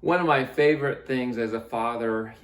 One of my favorite things as a father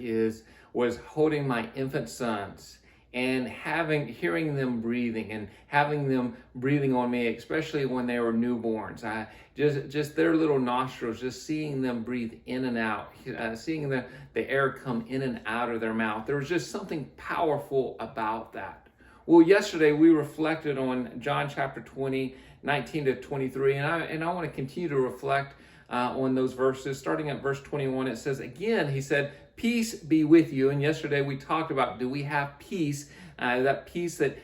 was holding my infant sons and hearing them breathing and having them breathing on me, especially when they were newborns. I just their little nostrils, just seeing them breathe in and out, seeing the air come in and out of their mouth. There was just something powerful about that. Well, yesterday we reflected on John chapter 20, 19 to 23, and I want to continue to reflect on those verses. Starting at verse 21, it says, again, he said, peace be with you. And yesterday we talked about, do we have peace? That peace that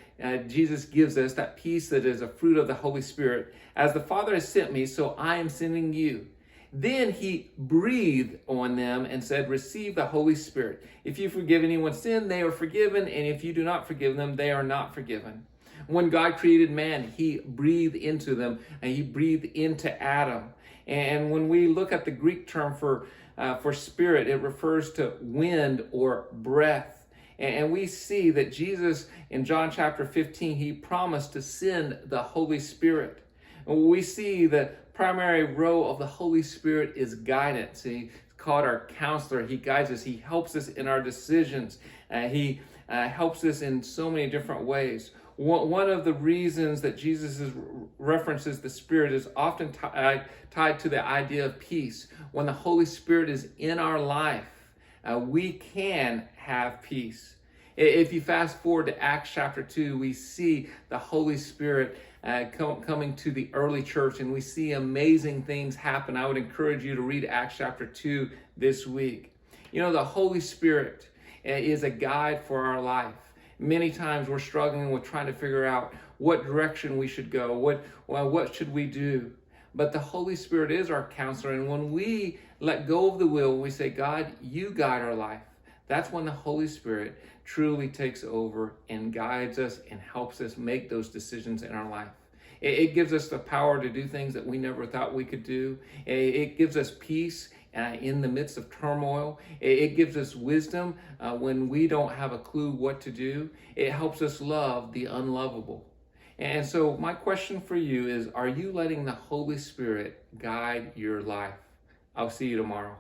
Jesus gives us, that peace that is a fruit of the Holy Spirit. As the Father has sent me, so I am sending you. Then he breathed on them and said, receive the Holy Spirit. If you forgive anyone's sin, they are forgiven. And if you do not forgive them, they are not forgiven. When God created man, he breathed into them, and he breathed into Adam. And when we look at the Greek term for spirit, it refers to wind or breath. And we see that Jesus, in John chapter 15, he promised to send the Holy Spirit. And we see the primary role of the Holy Spirit is guidance. He's called our counselor. He guides us. He helps us in our decisions. He helps us in so many different ways. One of the reasons that Jesus references the Spirit is often tied to the idea of peace. When the Holy Spirit is in our life, we can have peace. If you fast forward to Acts chapter 2, we see the Holy Spirit coming to the early church, and we see amazing things happen. I would encourage you to read Acts chapter 2 this week. You know, the Holy Spirit is a guide for our life. Many times we're struggling with trying to figure out what direction we should go, what should we do. But the Holy Spirit is our counselor, and when we let go of the will, we say, God, you guide our life. That's when the Holy Spirit truly takes over and guides us and helps us make those decisions in our life. It gives us the power to do things that we never thought we could do. It gives us peace in the midst of turmoil. It gives us wisdom when we don't have a clue what to do. It helps us love the unlovable. And so my question for you is, are you letting the Holy Spirit guide your life? I'll see you tomorrow.